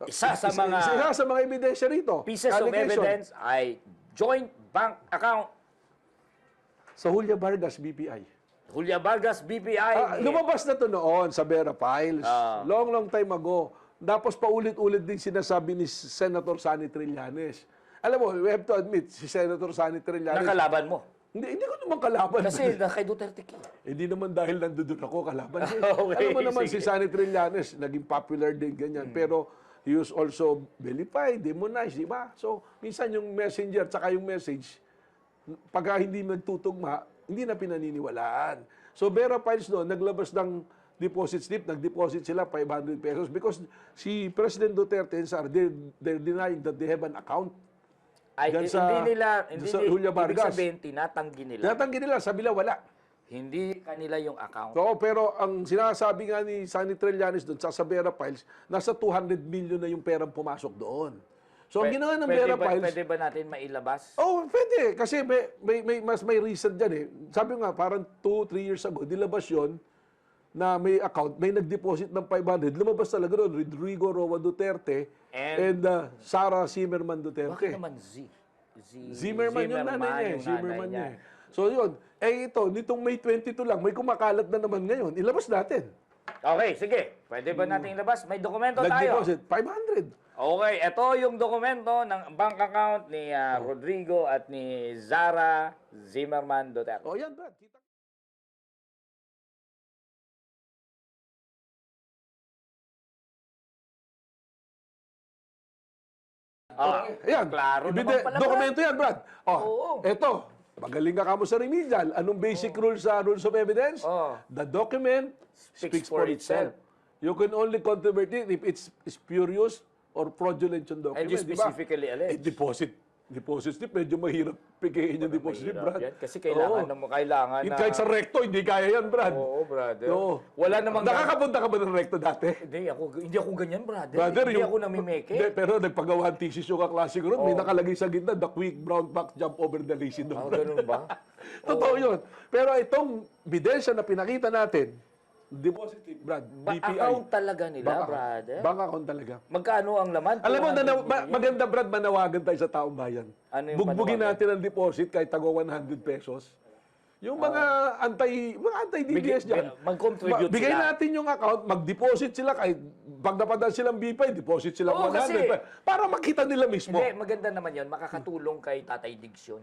Isa sa mga ebidensya rito. pieces of allegation. evidence ay joint bank account. Sa Julia Vargas, BPI. Julia Vargas, BPI. Lumabas na to noon sa Vera Files. Long time ago. Tapos paulit-ulit din sinasabi ni Senator Sani Trillanes. Alam mo, we have to admit, si Senator Sani Trillanes... Nakalaban mo. Hindi ko naman kalaban. Kasi kay Duterte ka. Hindi naman dahil nandun ako kalaban. Okay, Alam mo naman sige. si Sani Trillanes, naging popular din ganyan. Pero he was also vilified, demonized, di ba? So, minsan yung messenger tsaka yung message, pagka hindi nagtutugma, hindi na pinaniniwalaan. So, Vera Files noon, naglabas ng deposit slip, nag-deposit sila 500 pesos because si President Duterte and SAR, they're denying that they have an account. Ay, Diyan hindi sa Julia ibig Vargas. sabihin, tinatanggi nila. Tinatanggi nila, sabi nila wala. Hindi kanila yung account. Oo, pero ang sinasabi nga ni Sani Trillanes doon sa Vera Files, nasa 200 million na yung perang pumasok doon. So, ang ginawa ng Vera Files... Pwede ba natin mailabas? Oh, pwede. Kasi may reason dyan eh. Sabi nga, parang 2-3 years ago, dilabas yon na may account, may nag-deposit ng 500. Lumabas talaga doon, Rodrigo Roa Duterte and Sara Zimmerman Duterte. Bakit naman Zimmerman yung nanay niya. yung Zimmerman nanay niya. So yun. Ito, nitong May 22 lang, may kumakalat na naman ngayon. Ilabas natin. Okay, sige. Pwede ba natin ilabas? May dokumento tayo. Nag-deposit, 500. Okay, ito yung dokumento ng bank account ni Rodrigo at ni Zara Zimmerman Duterte. O yan, Brad. Kita. Ayan. Klaro naman pala, dokumento yan, Brad. Oo. Eto. Magaling ka kamo sa remedial. Anong basic rules sa rules of evidence? Oo. The document speaks for itself. You can only controvert it if it's spurious or fraudulent yung document. And you di ba? specifically allege. Deposit deposit slip, medyo mahirap pikihin yung deposit slip, Mahirap Brad. yan. Kasi kailangan Oo. kailangan na... Kahit sa recto, hindi kaya yan, Brad. Oo, brother. Oo. Wala namang... Nakakapunta ka ba ng recto dati? Hindi ako ganyan, brother. Brother, hindi ako namimeke. Hindi, pero nagpagawa ang thesis yung kaklase ko ron. May nakalagay sa gitna, the quick brown fox jump over the lazy dog. Ganun ba? Totoo yun. Pero itong bidensya na pinakita natin, deposit slip, Brad, BPI. Account talaga nila, Bank account. brother. Bank account talaga. Magkano ang laman? Alam mo, 200 million. maganda, Brad, manawagan tayo sa taong bayan. Ano yung Bugbugin panawagan? natin ang deposit kahit tagwa 100 pesos. Yung mga anti-DBS dyan. Mag-contribute Bigay sila. natin yung account, mag-deposit sila kahit pag napadaan silang BPI, deposit silang Oo, 100 kasi- para makita nila mismo. Hindi, maganda naman yun. Makakatulong kay Tatay Diggs yun.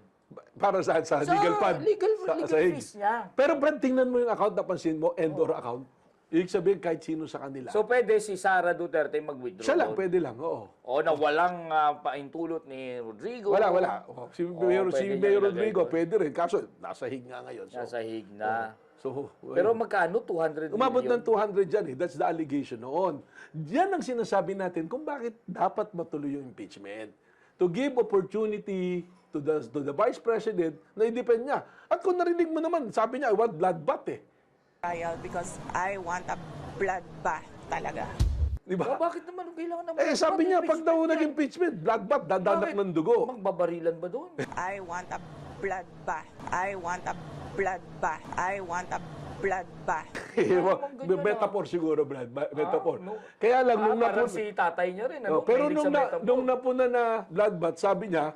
Para sa legal fund. legal Sa hig. fees niya. Pero Brad, tingnan mo yung account, napansin mo, end-or account. Ibig sabihin kahit sino sa kanila. So, pwede si Sara Duterte mag-withdraw. siya lang, doon. pwede lang, oo. O na walang paintulot ni Rodrigo. Wala. Oh, si Mayor, pwede si niya Mayor ilagay Rodrigo, doon. pwede rin. Kaso, nasa hig nga ngayon. So, Nasa hig na. so Pero magkano? 200 umabot million? ng 200 dyan eh. That's the allegation noon. Diyan ang sinasabi natin kung bakit dapat matuloy yung impeachment. To give opportunity to the Vice President na i-depend niya. At kung narinig mo naman, sabi niya, I want bloodbath eh. Trial because I want a bloodbath talaga. Di Oh, ba? bakit naman kailangan naman? Eh, sabi niya, pag daw nag-impeachment, bloodbath, dadanak Bakit? ng dugo. Magbabarilan ba doon? I want a bloodbath. I want a bloodbath. I want a bloodbath. Metaphor siguro, Brad. Metaphor. no. Kaya lang, nung Parang napun- si tatay niya rin. Ano? Oh, pero Mahilig sa metaphor. nung napuna na bloodbath, sabi niya,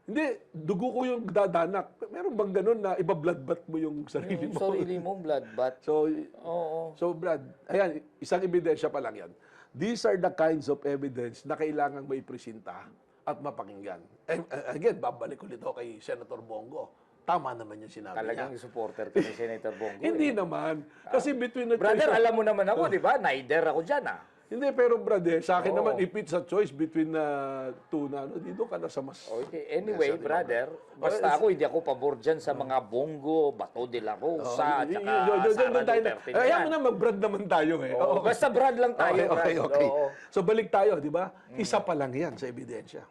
hindi, dugo ko yung dadanak. Meron bang ganun na iba-bloodbath mo yung sarili Yung mo? sarili mong bloodbath. So, Oo. so Brad, ayan, isang ebidensya pa lang yan. These are the kinds of evidence na kailangang maipresenta at mapakinggan. Again, babalik ulit ako kay Senator Bongo. Tama naman yung sinabi Talagang niya. supporter ka ni Senator Bongo. Hindi eh. naman. Kasi between the Brother, choice of- alam mo naman ako, di ba? Naider ako dyan, ah. Hindi, pero Brad, sa akin Oo. naman, if it's a choice between two na, dito ka na sa mas... Okay. Anyway, brother, basta ako, hindi ako pabor dyan sa mga Bongo, Bato de la Rosa, at saka Sara Duterte na Ayaw yan. mo na mag-Brad naman tayo eh. Oo, basta Brad lang tayo, Okay. Brad. Oo. So balik tayo, di ba? Isa pa lang yan sa ebidensya.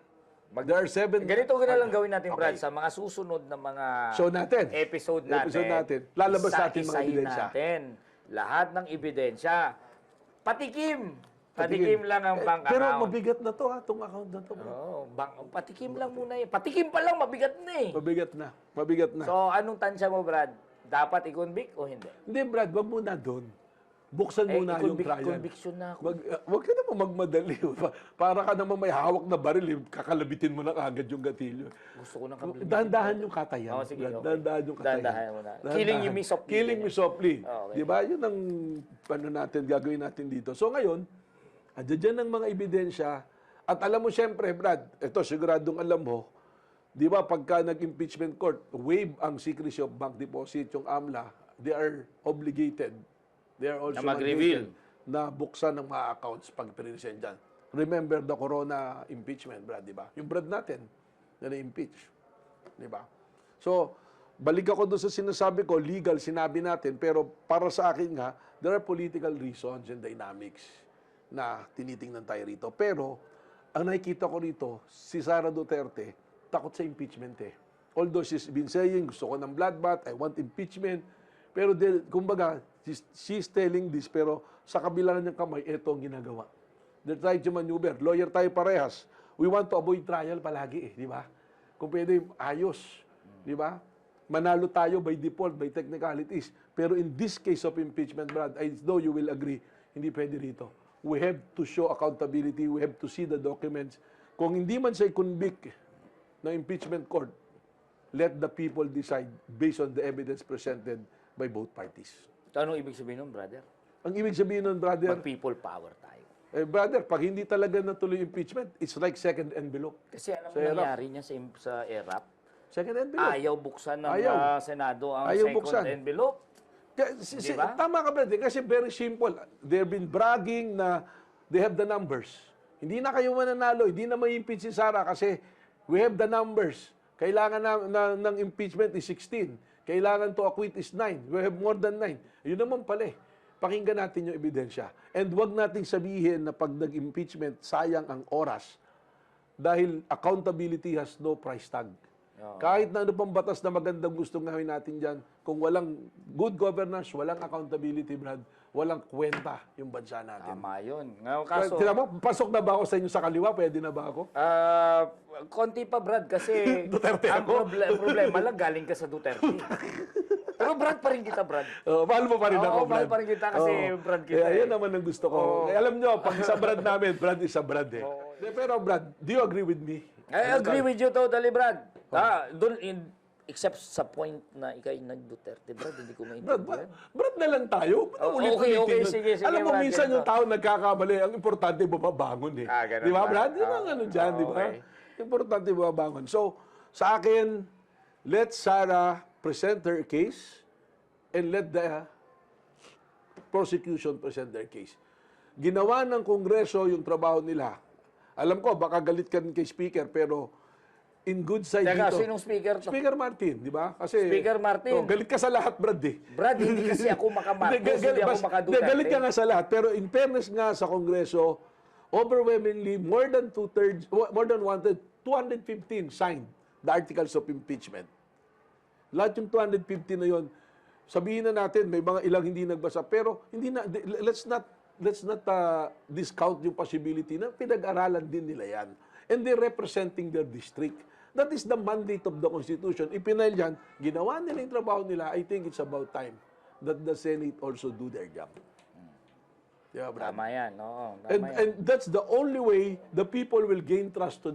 There are 7... Ganito na lang gawin natin, Brad, Okay. sa mga susunod na mga Show natin. episode Episode natin. Lalabas natin mga isa-isahin ebidensya. natin lahat ng ebidensya. Patikim! Patikim lang ang bank Pero account. mabigat na to ha, itong account na to. Bro. Oo, patikim lang muna eh. Patikim pa lang, mabigat na eh. Mabigat na. Mabigat na. So, anong tansya mo, Brad? Dapat i-convict o hindi? Hindi, Brad, wag muna doon. Buksan muna yung trial. conviction na ako. Wag ka naman magmadali. Para ka naman may hawak na baril, kakalabitin mo na agad yung gatilyo. Gusto ko ng kabilis. Dahan-dahan yung katayan. Oo, sige, okay. Dahan-dahan yung katayan. Dahan-dahan muna. Dahan-dahan. Killing me softly. Killing me softly. Okay. Di ba? Yun ang natin, gagawin natin dito. So ngayon, andyan ang mga ebidensya. At alam mo siyempre, Brad, ito siguradong alam mo, di ba pagka nag-impeachment court, waive ang secrecy of bank deposit, yung AMLA, they are obligated. They are also Na mag-reveal. mandated na buksan ng mga accounts pag present dyan. Remember the Corona impeachment, Brad, di ba? Yung Brad natin na na-impeach. Di ba? So, balik ako doon sa sinasabi ko, legal, sinabi natin, pero para sa akin nga, there are political reasons and dynamics na tinitingnan tayo rito. Pero, ang nakikita ko rito, si Sara Duterte, takot sa impeachment eh. Although she's been saying, gusto ko ng bloodbath, I want impeachment, pero kumbaga, she's telling this, pero sa kabila niyang kamay, ito ang ginagawa. They're trying to maneuver. Lawyer tayo parehas. We want to avoid trial palagi eh, di ba? Kung pwede, ayos. Di ba? Manalo tayo by default, by technicalities. Pero in this case of impeachment, Brad, I know you will agree, hindi pwede rito. We have to show accountability. We have to see the documents. Kung hindi man siya convict ng impeachment court, let the people decide based on the evidence presented by both parties. Anong ibig sabihin nun, brother? Ang ibig sabihin nun, brother, Mag-people power tayo. brother, pag hindi talaga natuloy impeachment, it's like second envelope. Kasi alam mo Sa ERAP. nangyari niya sa ERAP, Second envelope. ayaw buksan ng Ayaw. Senado ang Ayaw second buksan. envelope. Diba? Tama ka, brother. Kasi very simple. They've been bragging na they have the numbers. Hindi na kayo mananalo. Hindi na may impeach si Sara kasi we have the numbers. Kailangan ng impeachment is 16. Kailangan to acquit is 9. We have more than 9. Yun naman pala eh. Pakinggan natin yung ebidensya. And wag nating sabihin na pag nag-impeachment, sayang ang oras Dahil accountability has no price tag. Kahit na ano pang batas na magandang gustong gawin natin dyan, kung walang good governance, walang accountability, Brad, walang kwenta yung bansa natin. Tama yun. Ngayon, kaso, Tira mo, pasok na ba ako sa inyo sa kaliwa? Pwede na ba ako? konti pa, Brad, kasi Duterte ang ako. problema lang galing ka sa Duterte. Pero Brad pa rin kita, Brad. Mahal mo pa rin ako, Oo, mahal Brad. pa rin kita kasi Brad kita. Kaya yan naman ang gusto ko. Kaya alam nyo, pag sa Brad namin, Brad is a Brad eh. Pero Brad, do you agree with me? I agree with you totally, Brad. Except sa point na ikay nag-Duterte, Brad, hindi ko maintindihan. Brad na lang tayo. Oh, Ulit-ulitin okay, yun. sige, Alam mo, Brad, minsan ganito. yung tao nagkakamali. Ang importante, bumabangon eh. Ganun Di ba, ba? Brad? Yun ang ano dyan, di ba? Okay. Importante, bumabangon. So, sa akin, let Sarah present her case and let the prosecution present their case. Ginawa ng Kongreso yung trabaho nila. Alam ko, baka galit ka kay Speaker, pero in good side Teka, dito. sinong speaker to? Speaker Martin, di ba? Kasi, Speaker Martin. galit ka sa lahat, Brad eh. Brad, hindi kasi ako makamarcos, hindi ako makaduterte. Galit ka nga sa lahat. Pero in fairness nga sa Kongreso, overwhelmingly, more than 215 signed the articles of impeachment. Lahat yung 250 na yon, sabihin na natin, may mga ilang hindi nagbasa. Pero hindi na, let's not discount yung possibility na pinag-aralan din nila yan. And they're representing their district. That is the mandate of the Constitution. Ipinail yan, ginawa nila yung trabaho nila, I think it's about time that the Senate also do their job. Yeah, Brad. Tama yan, oo. Tama And, yan. and that's the only way the people will gain trust to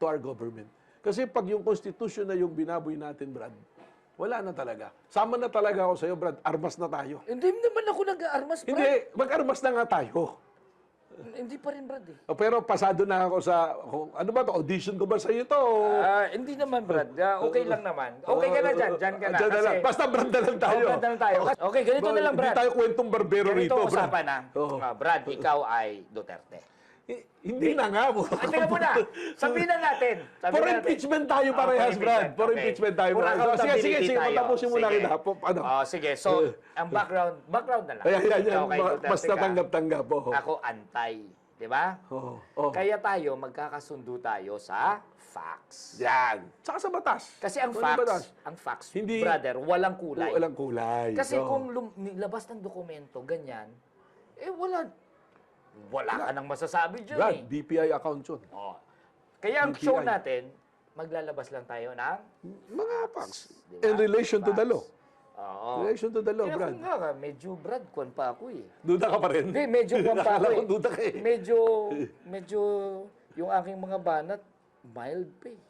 our government. Kasi pag yung Constitution na yung binaboy natin, Brad, wala na talaga. Sama na talaga ako sa'yo, Brad. Armas na tayo. Hindi naman ako nag-aarmas, Brad. Hindi, mag-armas na nga tayo. Hindi pa rin, Brad, eh. Pero pasado na ako sa, ano ba to, audition ko ba sa'yo to? Hindi naman, Brad. Okay lang naman. Okay ka na dyan. Dyan ka na. Dyan na lang. Kasi, Basta Brad na lang tayo. Brad na lang tayo. Okay, ganito na lang, Brad. Hindi tayo kwentong barbero Ganito rito, ang Brad. usapan na. Oo. Brad, ikaw ay Duterte. Hindi na nga mo. Ay, teka muna. Sabihin na natin. For impeachment tayo parehas, Brad. For impeachment tayo For parehas. Sige, accountability tayo. patapusin mo na Sige. kita. Ano? Sige, so, ang background na lang. Ayan, Ikaw kay Duterte basta ka. tanggap-tanggap. Ako antay. Di ba? Oo. Kaya tayo, magkakasundo tayo sa facts. Yan. Saka sa batas. Kasi ang Walang batas. facts, Hindi- brother, walang kulay. Walang kulay. Kasi Oo. kung nilabas ng dokumento, ganyan, wala ka nang masasabi dyan Brad, eh. DPI account yun. Oh. Kaya ang DTI. show natin, maglalabas lang tayo ng Mga facts. Diba? In relation to the law. Oo. In relation to the law, Kaya Brad. kung nga, medyo Brad, kwan pa ako eh. Duda ka pa rin. Hindi, medyo kwan pa Akala ako ko eh. duda ka eh. Medyo, yung aking mga banat, mild pa eh.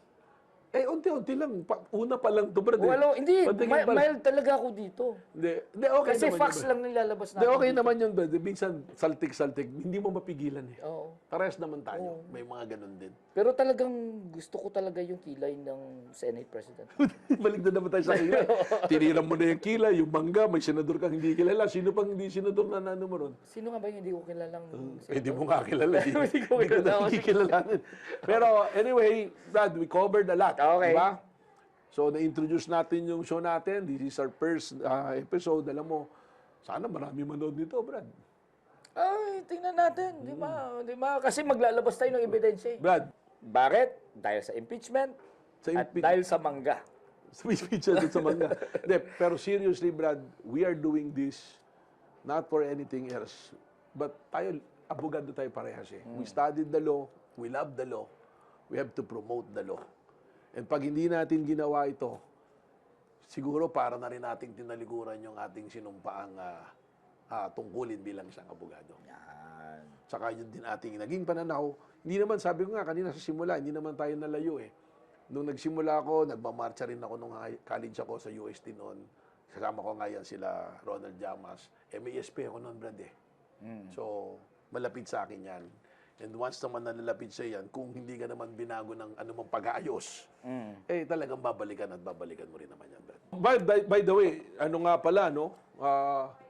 Unti-unti lang. Una pa lang to, Brad. Walo, hindi, Patingin pa lang. mild talaga ako dito. Hindi, okay Kasi naman facts yun, Brad. lang nilalabas Hindi, natin. okay dito. naman yun, Brad. Minsan, saltik-saltik. Hindi mo mapigilan eh. Oo. Parehas naman tayo. May mga ganun din. Pero talagang gusto ko talaga yung kilay ng Senate President. Balik na naman tayo sa kilay. Tiniram mo na yung kilay, yung mangga, may senador kang hindi kilala. Sino pang hindi senador na nano mo ron? Sino nga ba yung hindi ko kilalang Hindi mo nga kilala. Hindi ko Hindi ka kilala. na kilalanin. Pero anyway, Brad, we covered a lot. Okay. Diba? So, na-introduce natin yung show natin. This is our first episode. Alam mo, sana marami manood nito, Brad. Ay, tingnan natin. Di ba? Di ba? Kasi maglalabas tayo ng ebidensya eh. Brad, Bakit? Dahil sa impeachment at dahil sa mangga. speech natin sa manga. Hindi, pero seriously, Brad, we are doing this not for anything else. But tayo, abogado tayo parehas eh. We studied the law, we love the law, we have to promote the law. And pag hindi natin ginawa ito, siguro para na rin nating tinalikuran yung ating sinumpaang tungkulin bilang isang abogado. Yan. Saka yun din ating naging pananaw. Hindi naman, sabi ko nga kanina sa simula, hindi naman tayo nalayo eh. Nung nagsimula ako, nagmamarcha rin ako nung college ako sa UST noon. Kasama ko nga yan sila Ronald Llamas. MASP ako noon, Brad eh. So, malapit sa akin yan. And once naman nalalapit sa yan, kung hindi ka naman binago ng anumang pag-aayos, eh talagang babalikan at babalikan mo rin naman yan, Brad. By the way, ano nga pala, no?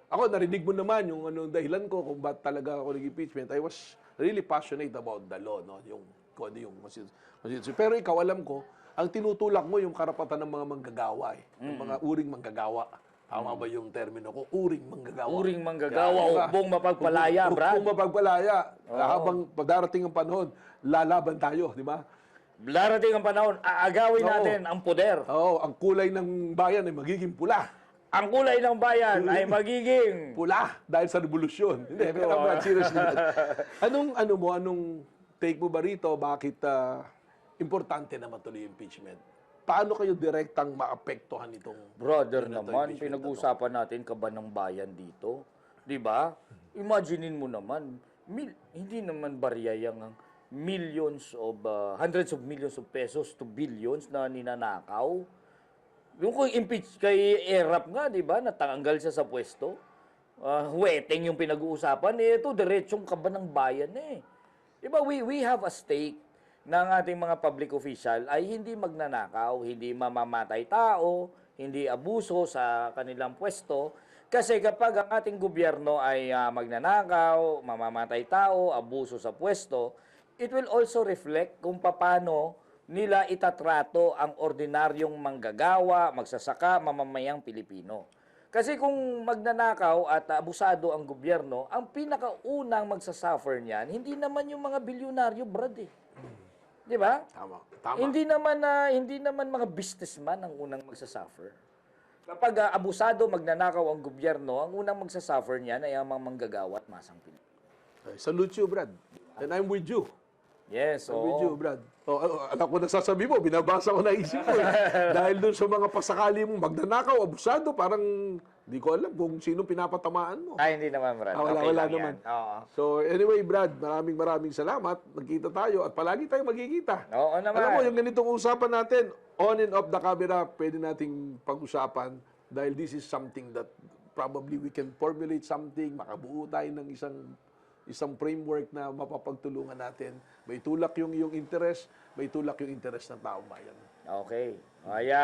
Ako, narinig mo naman yung dahilan ko kung ba't talaga ako nag-impeachment. I was really passionate about the law, no? Yung constitution. Pero ikaw, alam ko, ang tinutulak mo yung karapatan ng mga manggagawa, eh. Ng mga uring manggagawa. Tama ba yung termino ko? Uring manggagawa. Uring manggagawa, Yan, diba? hukbong mapagpalaya, Brad. Hukbong mapagpalaya. Habang darating ang panahon, lalaban tayo, di ba? Darating ang panahon, aagawin Oo. natin ang poder. Oo, ang kulay ng bayan ay magiging pula. Ang kulay ng bayan ay magiging... Pula dahil sa revolusyon. Hindi, pero Brad, seriously. Anong take mo ba rito? Bakit importante na matuloy yung impeachment? Paano kayo direktang maapektuhan itong... Brother Ito, naman, impeachment na to? pinag-uusapan natin kaban ng bayan dito. Di ba? Imaginein mo naman, hindi naman barya yung millions of, hundreds of millions of pesos to billions na ninanakaw. Yung kung impeach kay Erap nga, di ba, natanggal siya sa pwesto. Huweteng yung pinag-uusapan. Ito, diretsong kaban ng bayan eh. Di ba, we have a stake ng ating mga public official ay hindi magnanakaw, hindi mamamatay tao, hindi abuso sa kanilang pwesto. Kasi kapag ang ating gobyerno ay magnanakaw, mamamatay tao, abuso sa pwesto, it will also reflect kung paano nila itatrato ang ordinaryong manggagawa, magsasaka, mamamayang Pilipino. Kasi kung magnanakaw at abusado ang gobyerno, ang pinakaunang magsasuffer niyan, hindi naman yung mga bilyonaryo, Brad eh. Di ba? Tama. Hindi naman mga businessman ang unang magsasuffer. Kapag abusado, magnanakaw ang gobyerno, ang unang magsasuffer niyan ay ang mga manggagawa at masang Pilipino. Salute you, Brad. And I'm with you. Yes, I'm with you, oo. Brad. Alam ko nasasabi mo, binabasa ko na isip ko. Dahil dun sa mga pasakali mong magnanakaw, abusado, parang di ko alam kung sino pinapatamaan mo. Ay, hindi naman, Brad. Wala Okay lang naman. yan. Oo. So anyway, Brad, maraming salamat. Nagkita tayo at palagi tayong magkikita. Oo naman. Alam mo, yung ganitong usapan natin, on and off the camera, pwede nating pag-usapan dahil this is something that probably we can formulate something, makabuo tayo ng isang framework na mapapagtulungan natin. May tulak yung interest, may tulak yung interest ng taong bayan. Okay. Kaya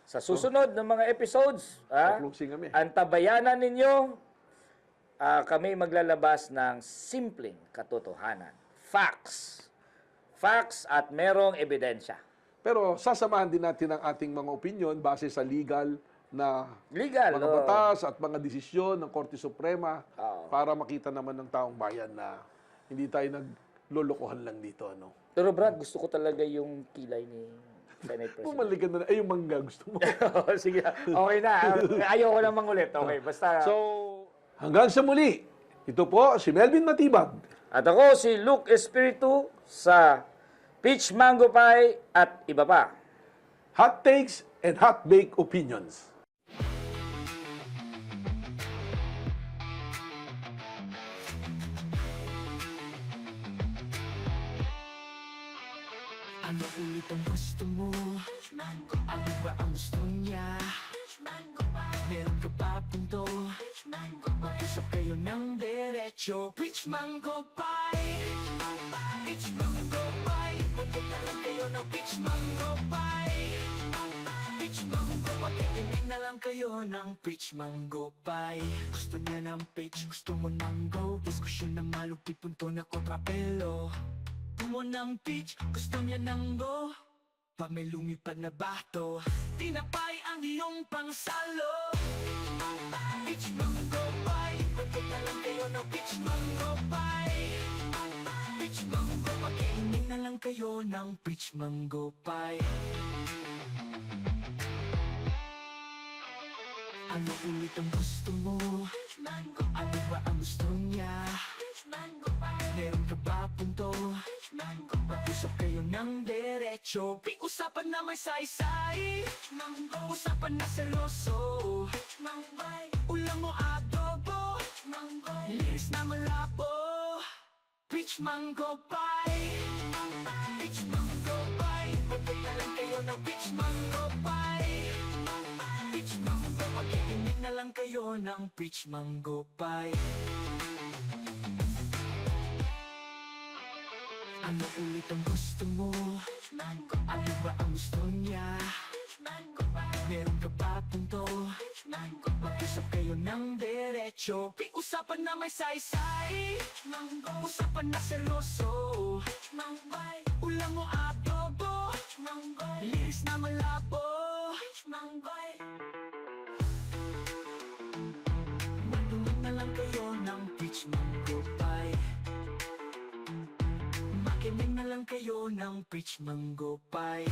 sa susunod ng mga episodes, Closing kami. antabayanan ninyo, kami maglalabas ng simpleng katotohanan. Facts. Facts at merong ebidensya. Pero sasamahan din natin ang ating mga opinion base sa legal na Legal. mga oo. batas at mga desisyon ng Korte Suprema Oo. para makita naman ng taong bayan na hindi tayo naglolokohan lang dito. Ano? Pero Brad, gusto ko talaga yung kilay ni Senate President. Pumalik ka na, yung mangga gusto mo. Sige, okay na. Ayoko namang ulit. Okay, basta... So, hanggang sa muli, ito po si Melvin Matibag. At ako si Luke Espiritu sa Peach Mango Pie at iba pa. Hot takes and hot bake opinions. Ano ulit ang gusto mo? Ano ba ang gusto niya? Meron ka ba punto? Mag-usap kayo ng diretsyo. Peach Mango Pie! Peach Mango Pie! Punta lang kayo ng Peach Mango Pie! Peach Mango, makikinig na lang kayo ng Peach Mango Pie. Gusto niya ng peach, gusto mo ng go. Diskusyon na malupit, punto na kontrapelo. Mo ng peach, gusto niya ng go. Pag may lumipad na bato, tinapay ang iyong pangsalo. Peach Mango Pie, punta lang kayo ng Peach Mango Pie. Peach Mango, makinig na lang kayo ng Peach Mango Pie. Ano ulit ang gusto mo? Ano ba ang gusto niya? Meron ka ba punto? Mag-usap kayo ng diretsyo. Usapan na may saysay. Usapan na seryoso. Ulam mo adobo. Linis na malabo. Peach Mango Pie. Peach Mango Pie. Magpunta lang kayo ng Peach Mango Pie. Peach Mango, makikinig na lang kayo ng Peach Mango Pie. Ano ulit ang gusto mo? Ano ba ang gusto niya? Meron ka ba punto? Mag-usap kayo ng diretsyo. Usapan na may saysay. Usapan na seryoso. Ulam mo adobo. Linis na malabo. Makinig na lang kayo ng Preach Mango Pie.